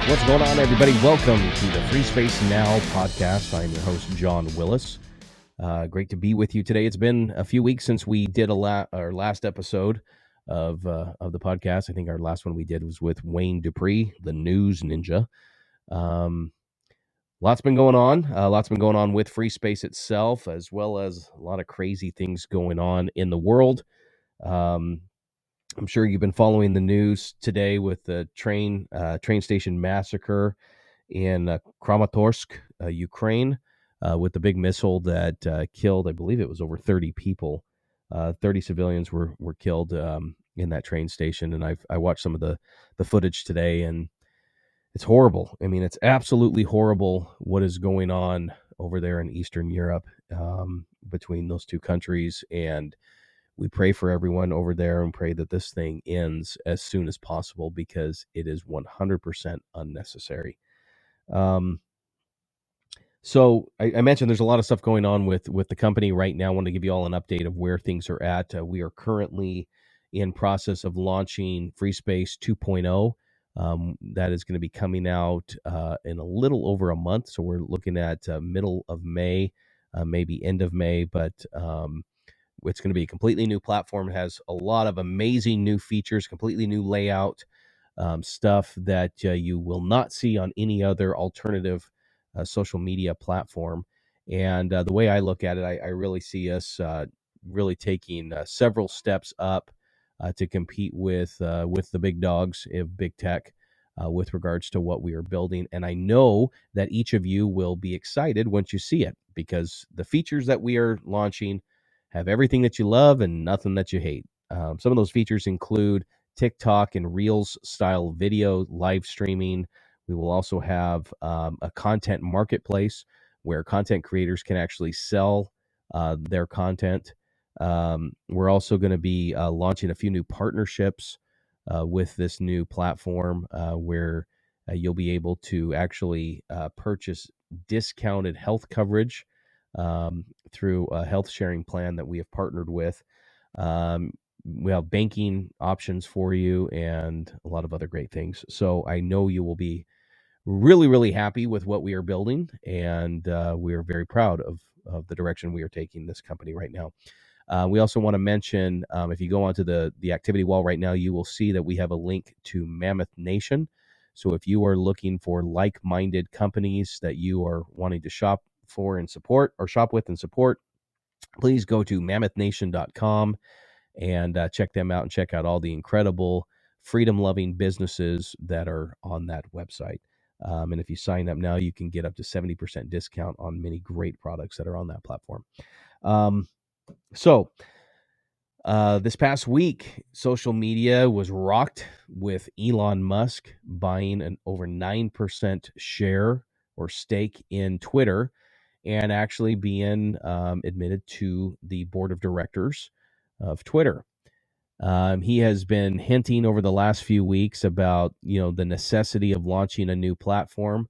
What's going on, everybody? Welcome to the FreeSpace Now podcast. I'm your host, John Willis. Great to be with you today. It's been a few weeks since we did our last episode of the podcast. I think our last one we did was with Wayne Dupree, the news ninja. Lots been going on. Lots been going on with FreeSpace itself, as well as a lot of crazy things going on in the world. I'm sure you've been following the news today with the train station massacre in Kramatorsk, Ukraine, with the big missile that killed, I believe it was over 30 people. 30 civilians were killed in that train station, and I watched some of the footage today, and it's horrible. I mean, it's absolutely horrible what is going on over there in Eastern Europe between those two countries, and we pray for everyone over there and pray that this thing ends as soon as possible because it is 100% unnecessary. So I mentioned there's a lot of stuff going on with the company right now. I want to give you all an update of where things are at. We are currently in process of launching FreeSpace 2.0. That is going to be coming out in a little over a month. So we're looking at middle of May, maybe end of May, but it's going to be a completely new platform. It has a lot of amazing new features, completely new layout, stuff that you will not see on any other alternative social media platform. And the way I look at it, I really see us really taking several steps up to compete with the big dogs of big tech with regards to what we are building. And I know that each of you will be excited once you see it, because the features that we are launching have everything that you love and nothing that you hate. Some of those features include TikTok and Reels style video live streaming. We will also have a content marketplace where content creators can actually sell their content. We're also going to be launching a few new partnerships with this new platform where you'll be able to actually purchase discounted health coverage through a health sharing plan that we have partnered with. We have banking options for you and a lot of other great things. So I know you will be really, really happy with what we are building, and we are very proud of the direction we are taking this company right now. We also want to mention, if you go onto the activity wall right now, you will see that we have a link to Mammoth Nation. So if you are looking for like-minded companies that you are wanting to shop for and support, or shop with and support, please go to mammothnation.com and check them out and check out all the incredible freedom-loving businesses that are on that website. And if you sign up now, you can get up to 70% discount on many great products that are on that platform. So this past week, social media was rocked with Elon Musk buying an over 9% share or stake in Twitter, and actually being admitted to the board of directors of Twitter. He has been hinting over the last few weeks about, the necessity of launching a new platform.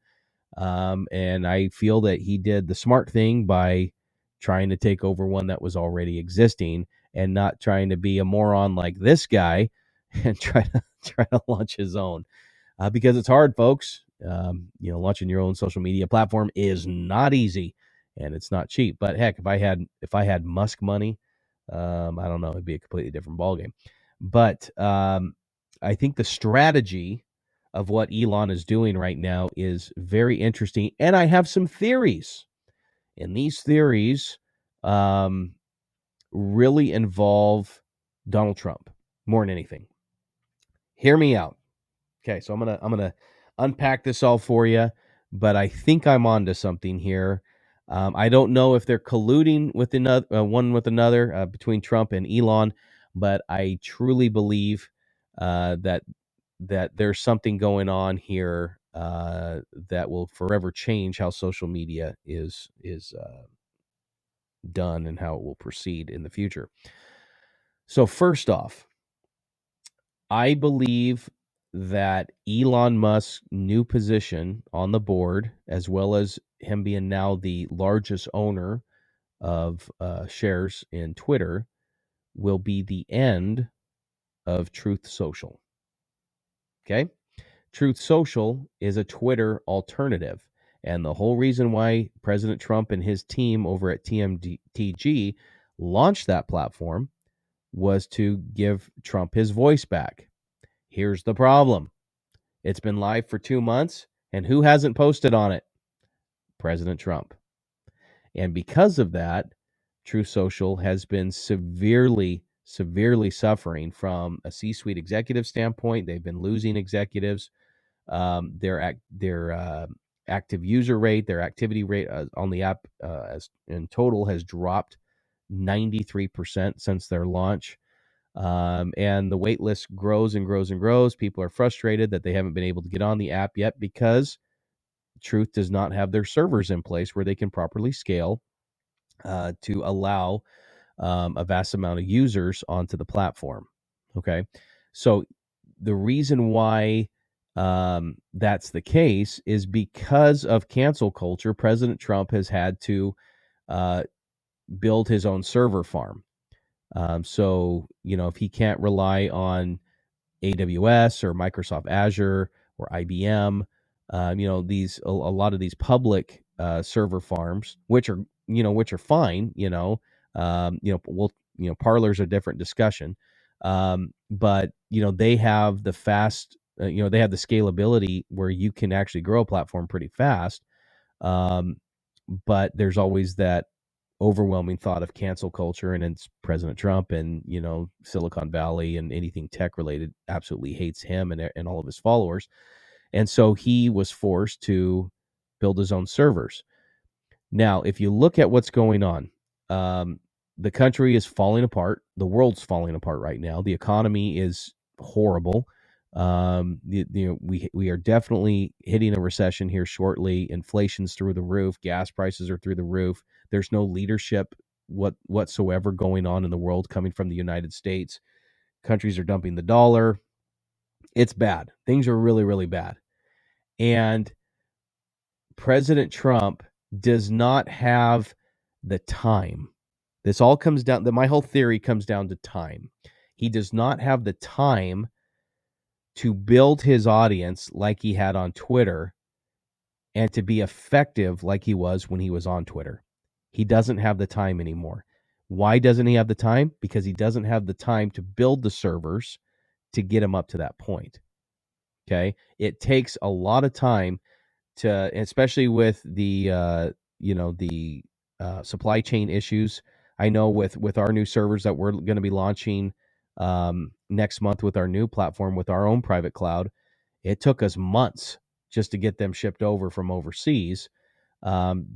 And I feel that he did the smart thing by trying to take over one that was already existing and not trying to be a moron like this guy and try to launch his own. Because it's hard, folks. Launching your own social media platform is not easy, and it's not cheap. But heck, if I had Musk money, I don't know, it'd be a completely different ballgame. But I think the strategy of what Elon is doing right now is very interesting, and I have some theories. And these theories really involve Donald Trump more than anything. Hear me out. Okay, so I'm gonna unpack this all for you, but I think I'm onto something here. I don't know if they're colluding with another one with another between Trump and Elon, but I truly believe that there's something going on here that will forever change how social media is done and how it will proceed in the future. So first off, I believe that Elon Musk's new position on the board, as well as him being now the largest owner of shares in Twitter, will be the end of Truth Social. Okay? Truth Social is a Twitter alternative. And the whole reason why President Trump and his team over at TMTG launched that platform was to give Trump his voice back. Here's the problem. It's been live for 2 months, and who hasn't posted on it? President Trump. And because of that, Truth Social has been severely suffering from a C-suite executive standpoint. They've been losing executives. Their active user rate, their activity rate on the app as in total has dropped 93% since their launch. And the wait list grows and grows and grows. People are frustrated that they haven't been able to get on the app yet because Truth does not have their servers in place where they can properly scale to allow a vast amount of users onto the platform. Okay. So the reason why that's the case is because of cancel culture. President Trump has had to uh, build his own server farm. So, if he can't rely on AWS or Microsoft Azure or IBM, a lot of these public server farms, which are fine, Parler's a different discussion. But they have the fast, they have the scalability where you can actually grow a platform pretty fast. Um, but there's always that overwhelming thought of cancel culture, and it's President Trump and Silicon Valley and anything tech related absolutely hates him and all of his followers, and so he was forced to build his own servers. Now, if you look at what's going on, the country is falling apart. The world's falling apart right now. The economy is horrible. We are definitely hitting a recession here shortly. Inflation's through the roof. Gas prices are through the roof. There's no leadership whatsoever going on in the world coming from the United States. Countries are dumping the dollar. It's bad. Things are really, really bad. And President Trump does not have the time. This all comes down, my whole theory comes down to time. He does not have the time to build his audience like he had on Twitter and to be effective like he was when he was on Twitter. He doesn't have the time anymore. Why doesn't he have the time? Because he doesn't have the time to build the servers to get him up to that point. Okay. It takes a lot of time to, especially with the supply chain issues. I know with our new servers that we're going to be launching next month with our new platform with our own private cloud, it took us months just to get them shipped over from overseas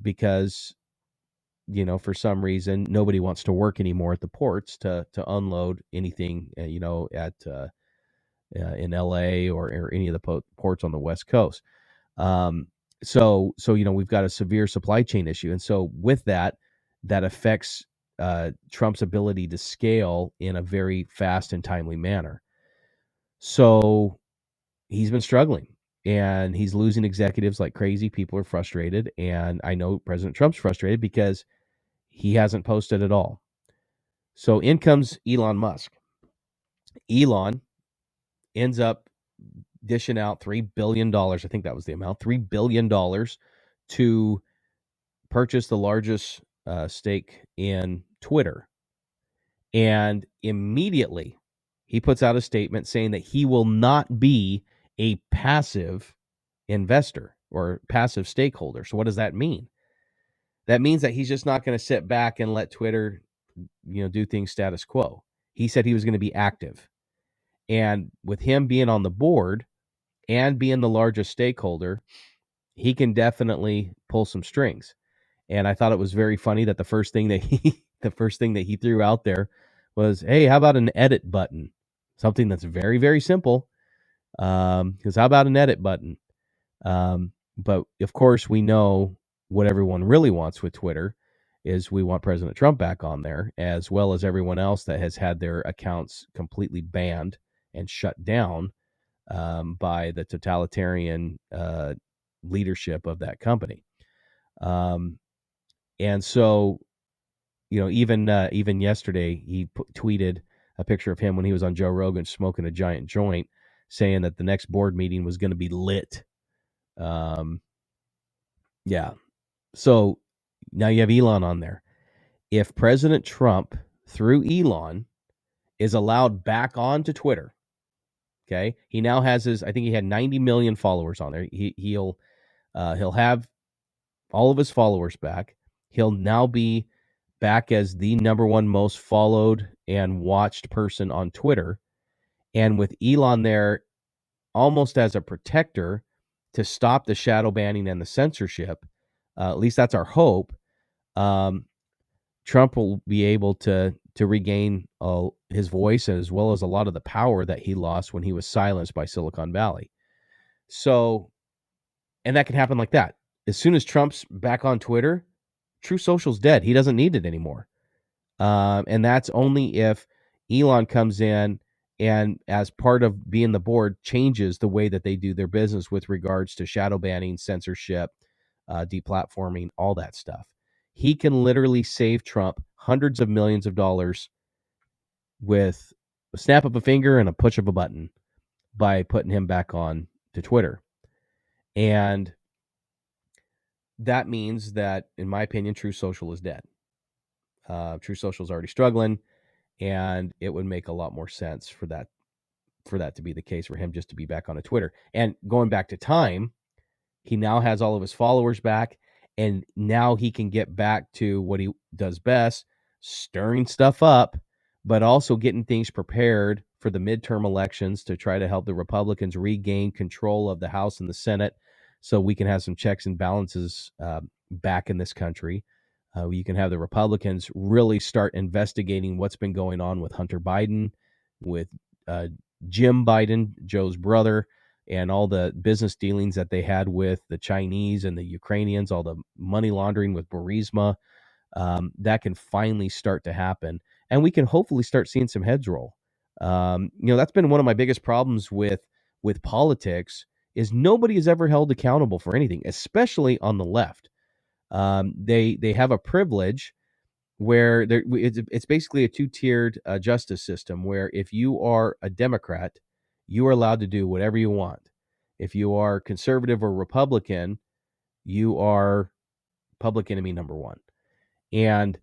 because for some reason nobody wants to work anymore at the ports to unload anything at in LA or any of the ports on the West Coast. So we've got a severe supply chain issue, and so with that affects Trump's ability to scale in a very fast and timely manner. So he's been struggling, and he's losing executives like crazy. People are frustrated, and I know President Trump's frustrated because he hasn't posted at all. So in comes Elon Musk. Elon ends up dishing out $3 billion. I think that was the amount, $3 billion to purchase the largest stake in Twitter. And immediately he puts out a statement saying that he will not be a passive investor or passive stakeholder. So what does that mean? That means that he's just not going to sit back and let Twitter, do things status quo. He said he was going to be active. And with him being on the board and being the largest stakeholder, he can definitely pull some strings. And I thought it was very funny that the first thing that he threw out there was, "Hey, how about an edit button?" Something that's very, very simple. Because how about an edit button? But of course, we know what everyone really wants with Twitter is we want President Trump back on there, as well as everyone else that has had their accounts completely banned and shut down by the totalitarian leadership of that company. And so, even yesterday, he tweeted a picture of him when he was on Joe Rogan smoking a giant joint, saying that the next board meeting was going to be lit. Yeah. So now you have Elon on there. If President Trump, through Elon, is allowed back onto Twitter, okay, he now has I think he had 90 million followers on there. He'll have all of his followers back. He'll now be back as the number one most followed and watched person on Twitter. And with Elon there almost as a protector to stop the shadow banning and the censorship, at least that's our hope, Trump will be able to regain his voice as well as a lot of the power that he lost when he was silenced by Silicon Valley. So, and that can happen like that. As soon as Trump's back on Twitter, True Social's dead. He doesn't need it anymore. And that's only if Elon comes in and, as part of being the board, changes the way that they do their business with regards to shadow banning, censorship, deplatforming, all that stuff. He can literally save Trump hundreds of millions of dollars with a snap of a finger and a push of a button by putting him back on to Twitter. And that means that, in my opinion, True Social is dead. True Social is already struggling, and it would make a lot more sense for that to be the case, for him just to be back on a Twitter. And going back to time, he now has all of his followers back, and now he can get back to what he does best, stirring stuff up, but also getting things prepared for the midterm elections to try to help the Republicans regain control of the House and the Senate, so we can have some checks and balances back in this country. You can have the Republicans really start investigating what's been going on with Hunter Biden, with Jim Biden, Joe's brother, and all the business dealings that they had with the Chinese and the Ukrainians, all the money laundering with Burisma. That can finally start to happen, and we can hopefully start seeing some heads roll. That's been one of my biggest problems with politics, is nobody is ever held accountable for anything, especially on the left. They have a privilege where it's basically a two-tiered justice system, where if you are a Democrat, you are allowed to do whatever you want. If you are conservative or Republican, you are public enemy number one. And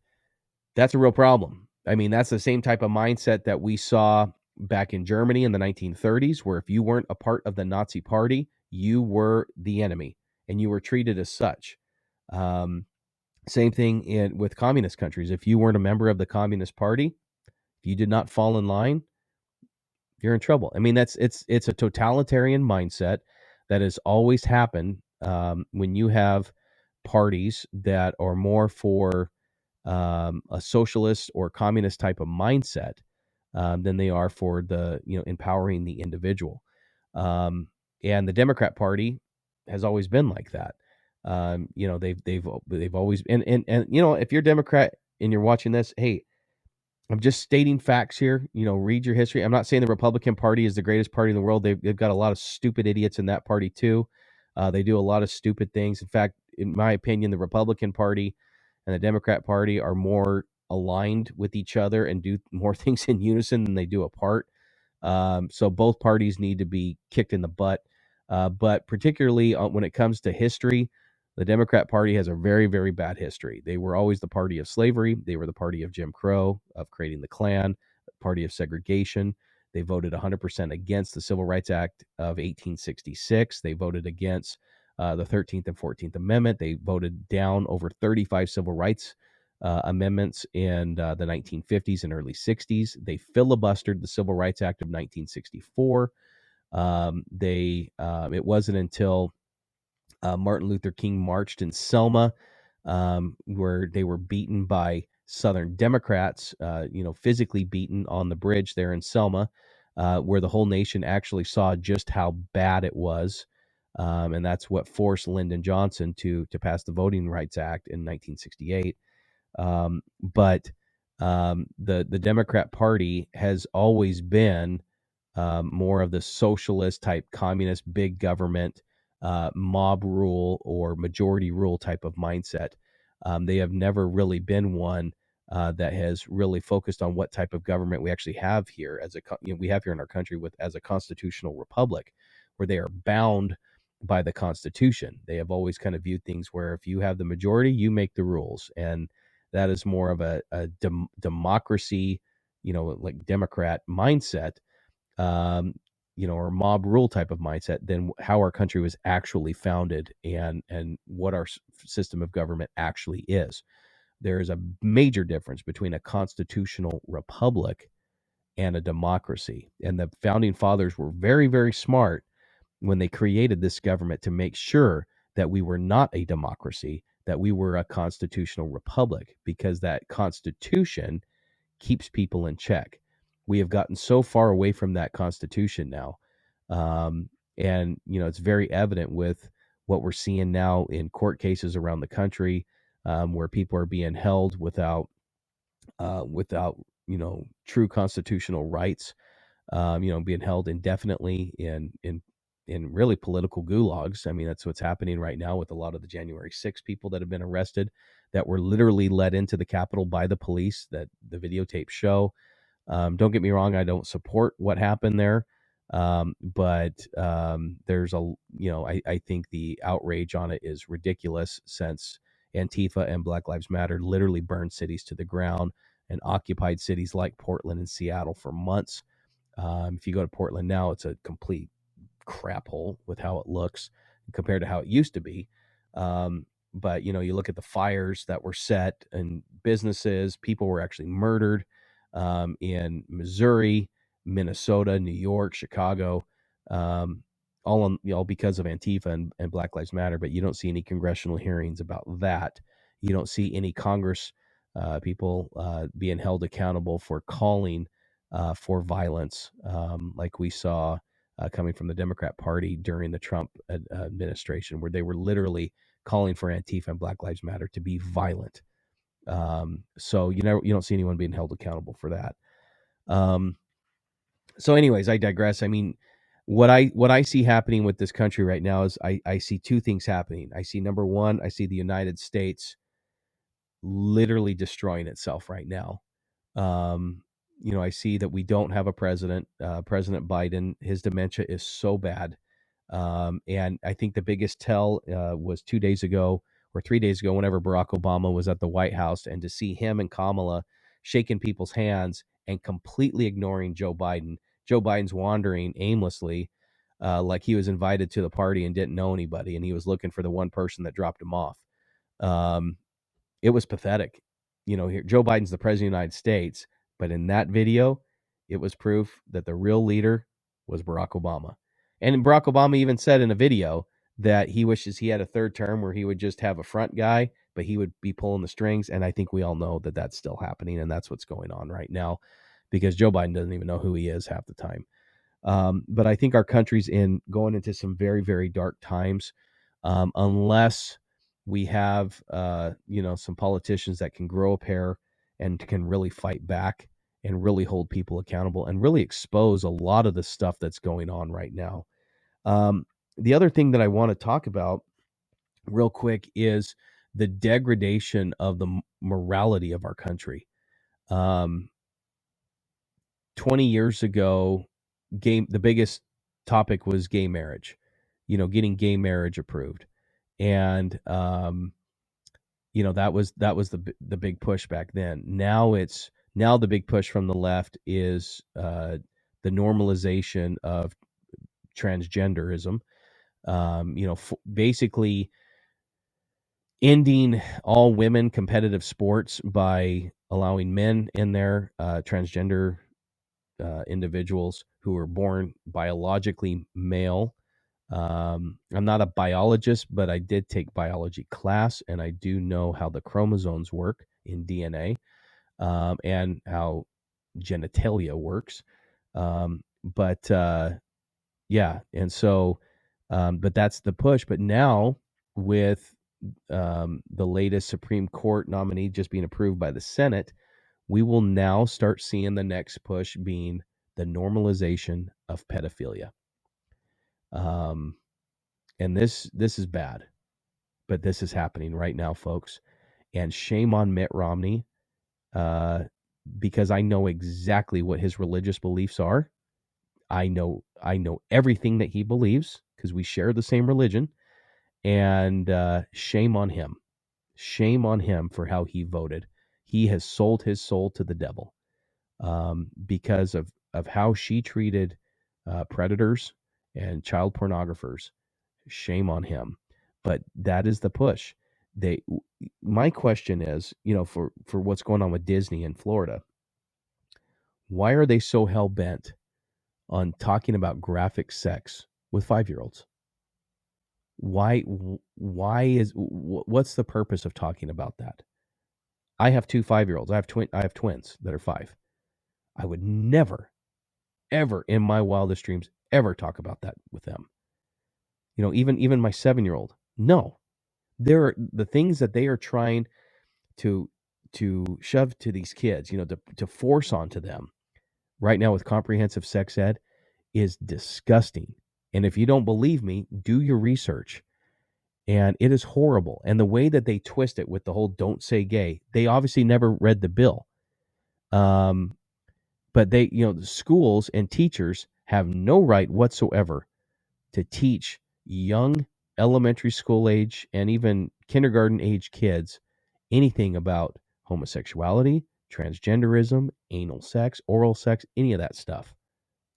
that's a real problem. I mean, that's the same type of mindset that we saw back in Germany in the 1930s, where if you weren't a part of the Nazi party, you were the enemy and you were treated as such. Same thing with communist countries. If you weren't a member of the Communist Party, if you did not fall in line, you're in trouble. I mean, it's a totalitarian mindset that has always happened when you have parties that are more for a socialist or communist type of mindset than they are for the empowering the individual. And the Democrat Party has always been like that. They've always, and if you're a Democrat and you're watching this, hey, I'm just stating facts here. Read your history. I'm not saying the Republican Party is the greatest party in the world. They've got a lot of stupid idiots in that party too. They do a lot of stupid things. In fact, in my opinion, the Republican Party and the Democrat Party are more aligned with each other and do more things in unison than they do apart. So both parties need to be kicked in the butt. But particularly when it comes to history, the Democrat Party has a very, very bad history. They were always the party of slavery. They were the party of Jim Crow, of creating the Klan, the party of segregation. They voted 100% against the Civil Rights Act of 1866. They voted against the 13th and 14th Amendment. They voted down over 35 civil rights amendments in the 1950s and early 60s. They filibustered the Civil Rights Act of 1964. It wasn't until Martin Luther King marched in Selma, where they were beaten by Southern Democrats, physically beaten on the bridge there in Selma, where the whole nation actually saw just how bad it was. And that's what forced Lyndon Johnson to pass the Voting Rights Act in 1968. But the Democrat Party has always been more of the socialist type, communist, big government, mob rule or majority rule type of mindset. They have never really been one that has really focused on what type of government we actually have here we have here in our country with as a constitutional republic, where they are bound by the Constitution. They have always kind of viewed things where if you have the majority, you make the rules, and that is more of a democracy, like Democrat mindset, um, or mob rule type of mindset than how our country was actually founded and what our system of government actually is. There is a major difference between a constitutional republic and a democracy. And the founding fathers were very, very smart when they created this government to make sure that we were not a democracy, that we were a constitutional republic, because that constitution keeps people in check. We have gotten so far away from that constitution now. And, it's very evident with what we're seeing now in court cases around the country, where people are being held without true constitutional rights, being held indefinitely in really political gulags. I mean, that's what's happening right now with a lot of the January 6 people that have been arrested, that were literally led into the Capitol by the police, that the videotapes show. Don't get me wrong, I don't support what happened there. But there's I think the outrage on it is ridiculous, since Antifa and Black Lives Matter literally burned cities to the ground and occupied cities like Portland and Seattle for months. If you go to Portland now, it's a complete crap hole with how it looks compared to how it used to be. But you look at the fires that were set and businesses, people were actually murdered, in Missouri, Minnesota, New York, Chicago, um, all because of Antifa and Black Lives Matter. But you don't see any congressional hearings about that. You don't see any Congress people being held accountable for calling for violence, like we saw coming from the Democrat Party during the Trump administration, where they were literally calling for Antifa and Black Lives Matter to be violent. So you don't see anyone being held accountable for that. Um, so, anyways, I digress. I mean, what I see happening with this country right now is I see two things happening. I see, number one, I see the United States literally destroying itself right now. Um, I see that we don't have a president. President Biden, his dementia is so bad. And I think the biggest tell was 2 days ago or 3 days ago, whenever Barack Obama was at the White House, and to see him and Kamala shaking people's hands and completely ignoring Joe Biden. Joe Biden's wandering aimlessly, like he was invited to the party and didn't know anybody, and he was looking for the one person that dropped him off. Um, it was pathetic. Here, Joe Biden's the president of the United States, but in that video, it was proof that the real leader was Barack Obama. And Barack Obama even said in a video that he wishes he had a third term where he would just have a front guy, but he would be pulling the strings. And I think we all know that that's still happening, and that's what's going on right now, because Joe Biden doesn't even know who he is half the time. But I think our country's going into some very, very dark times, unless we have, some politicians that can grow a pair and can really fight back and really hold people accountable and really expose a lot of the stuff that's going on right now. Um, the other thing that I want to talk about real quick is the degradation of the morality of our country. Um, 20 years ago, the biggest topic was gay marriage, getting gay marriage approved. And that was the big push back then. Now the big push from the left is the normalization of transgenderism. Basically ending all women competitive sports by allowing men in there, transgender individuals who were born biologically male. I'm not a biologist, but I did take biology class, and I do know how the chromosomes work in DNA, and how genitalia works. But yeah, and so, but that's the push. But now, with the latest Supreme Court nominee just being approved by the Senate, we will now start seeing the next push being the normalization of pedophilia. Um, and this is bad, but this is happening right now, folks. And shame on Mitt Romney. uh, because I know exactly what his religious beliefs are. I know everything that he believes because we share the same religion. And shame on him. Shame on him for how he voted. He has sold his soul to the devil because of how she treated predators and child pornographers. Shame on him. But that is the push. They. My question is, for what's going on with Disney in Florida, why are they so hell bent on talking about graphic sex with 5-year-olds? What's the purpose of talking about that? I have two 5-year-olds. I have twins that are 5. I would never, ever in my wildest dreams ever talk about that with them. Even my 7-year-old. No. There are the things that they are trying to shove to these kids, to force onto them right now with comprehensive sex ed is disgusting. And if you don't believe me, do your research. And it is horrible. And the way that they twist it with the whole "don't say gay," they obviously never read the bill. But the schools and teachers have no right whatsoever to teach young elementary school age and even kindergarten age kids anything about homosexuality, transgenderism, anal sex, oral sex, any of that stuff.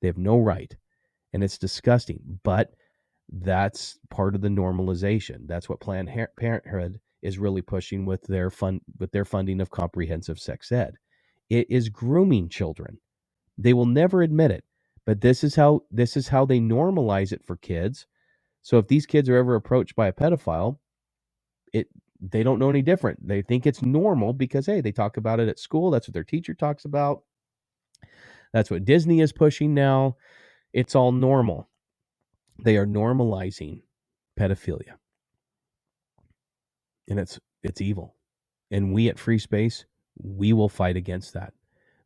They have no right. And it's disgusting. But that's part of the normalization. That's what Planned Parenthood is really pushing with their funding of comprehensive sex ed. It is grooming children. They will never admit it, but this is how they normalize it for kids. So if these kids are ever approached by a pedophile, they don't know any different. They think it's normal because hey, they talk about it at school. That's what their teacher talks about. That's what Disney is pushing now. It's all normal. They are normalizing pedophilia. And it's evil. And we at FreeSpace, we will fight against that.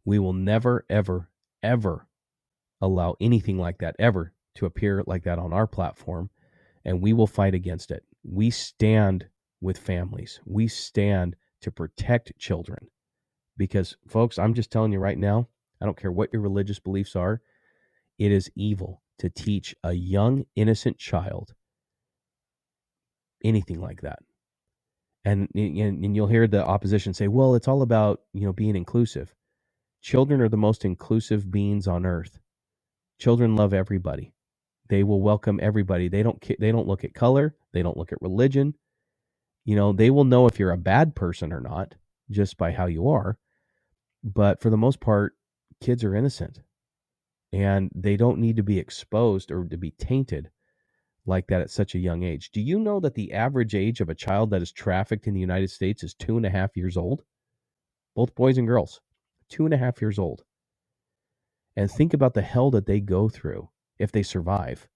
We will never, ever, ever allow anything like that ever to appear like that on our platform, and we will fight against it. We stand with families. We stand to protect children because, folks, I'm just telling you right now, I don't care what your religious beliefs are, it is evil to teach a young, innocent child anything like that. And you'll hear the opposition say, well, it's all about, being inclusive. Children are the most inclusive beings on earth. Children love everybody. They will welcome everybody. They don't look at color. They don't look at religion. They will know if you're a bad person or not just by how you are. But for the most part, kids are innocent and they don't need to be exposed or to be tainted like that at such a young age. Do you know that the average age of a child that is trafficked in the United States is 2.5 years old? Both boys and girls, 2.5 years old. And think about the hell that they go through if they survive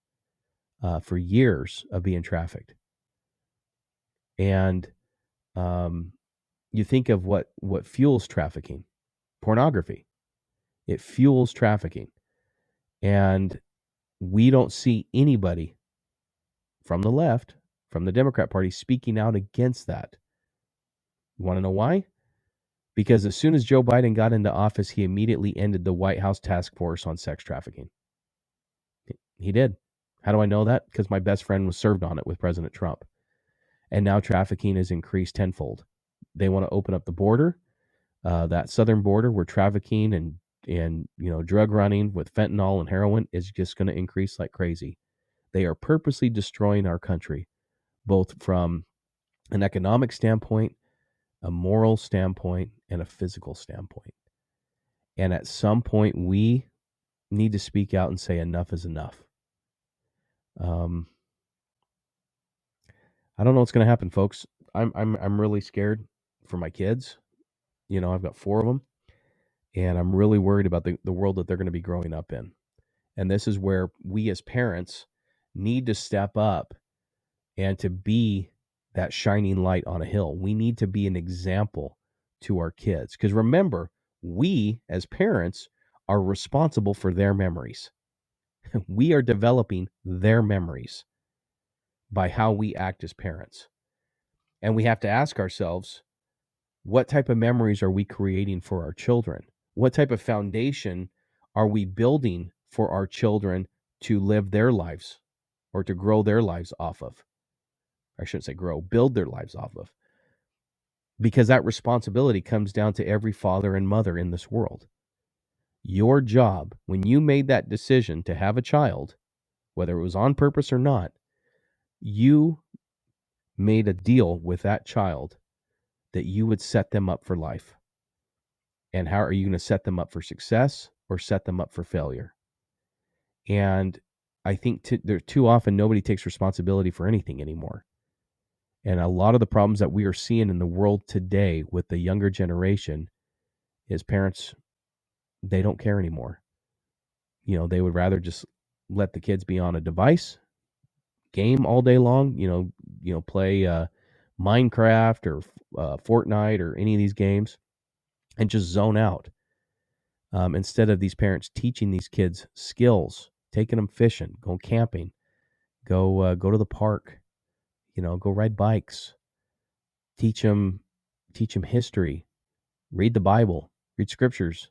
for years of being trafficked. And you think of what fuels trafficking, pornography. It fuels trafficking. And we don't see anybody from the left, from the Democrat Party, speaking out against that. You want to know why? Because as soon as Joe Biden got into office, he immediately ended the White House task force on sex trafficking. He did. How do I know that? Because my best friend was served on it with President Trump. And now trafficking is increased tenfold. They want to open up the border, that southern border where trafficking and drug running with fentanyl and heroin is just going to increase like crazy. They are purposely destroying our country, both from an economic standpoint, a moral standpoint, and a physical standpoint. And at some point, we need to speak out and say enough is enough. I don't know what's going to happen, folks. I'm really scared for my kids. I've got 4 of them, and I'm really worried about the world that they're going to be growing up in. And this is where we as parents need to step up and to be that shining light on a hill. We need to be an example to our kids. Because remember, we as parents are responsible for their memories. We are developing their memories by how we act as parents. And we have to ask ourselves, What type of memories are we creating for our children? What type of foundation are we building for our children to live their lives or to grow their lives off of? I shouldn't say grow, build their lives off of. Because that responsibility comes down to every father and mother in this world. Your job, when you made that decision to have a child, whether it was on purpose or not, you made a deal with that child that you would set them up for life. And how are you going to set them up for success or set them up for failure? And I think too often nobody takes responsibility for anything anymore. And a lot of the problems that we are seeing in the world today with the younger generation is parents, they don't care anymore. They would rather just let the kids be on a device, game all day long, play Minecraft or Fortnite or any of these games and just zone out. Instead of these parents teaching these kids skills, taking them fishing, go camping, go to the park, go ride bikes, teach them history, read the Bible, read scriptures.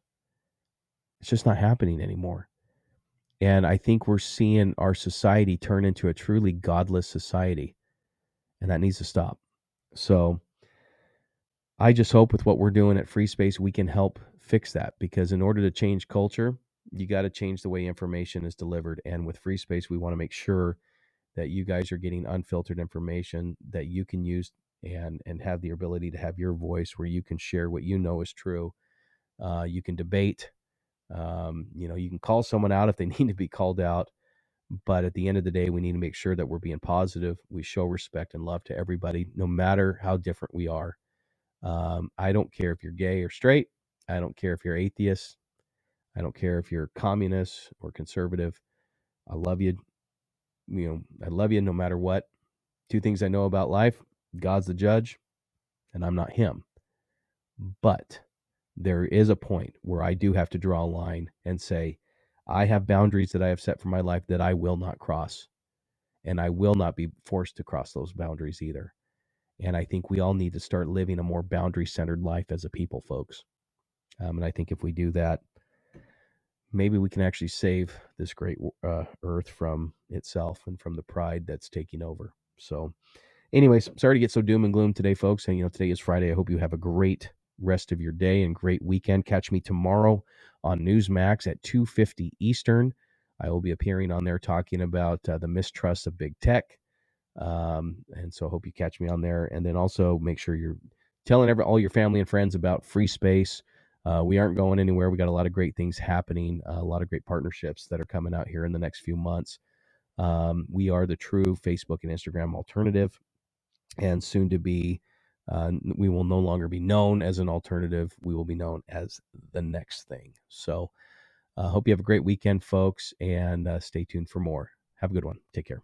It's just not happening anymore. And I think we're seeing our society turn into a truly godless society, and that needs to stop. So I just hope with what we're doing at FreeSpace, we can help fix that, because in order to change culture, you got to change the way information is delivered. And with FreeSpace, we want to make sure that you guys are getting unfiltered information that you can use and have the ability to have your voice where you can share what you know is true. You can debate. You can call someone out if they need to be called out. But at the end of the day, we need to make sure that we're being positive. We show respect and love to everybody, no matter how different we are. I don't care if you're gay or straight. I don't care if you're atheist. I don't care if you're communist or conservative. I love you. I love you no matter what. Two things I know about life: God's the judge, and I'm not him. But there is a point where I do have to draw a line and say, I have boundaries that I have set for my life that I will not cross. And I will not be forced to cross those boundaries either. And I think we all need to start living a more boundary centered life as a people, folks. And I think if we do that, maybe we can actually save this great earth from itself and from the pride that's taking over. So, anyways, sorry to get so doom and gloom today, folks. And today is Friday. I hope you have a great rest of your day and great weekend. Catch me tomorrow on Newsmax at 2:50 Eastern. I will be appearing on there talking about the mistrust of big tech. And so I hope you catch me on there. And then also make sure you're telling all your family and friends about FreeSpace. We aren't going anywhere. We got a lot of great things happening, a lot of great partnerships that are coming out here in the next few months. We are the true Facebook and Instagram alternative, and soon to be, we will no longer be known as an alternative. We will be known as the next thing. So hope you have a great weekend, folks, and stay tuned for more. Have a good one. Take care.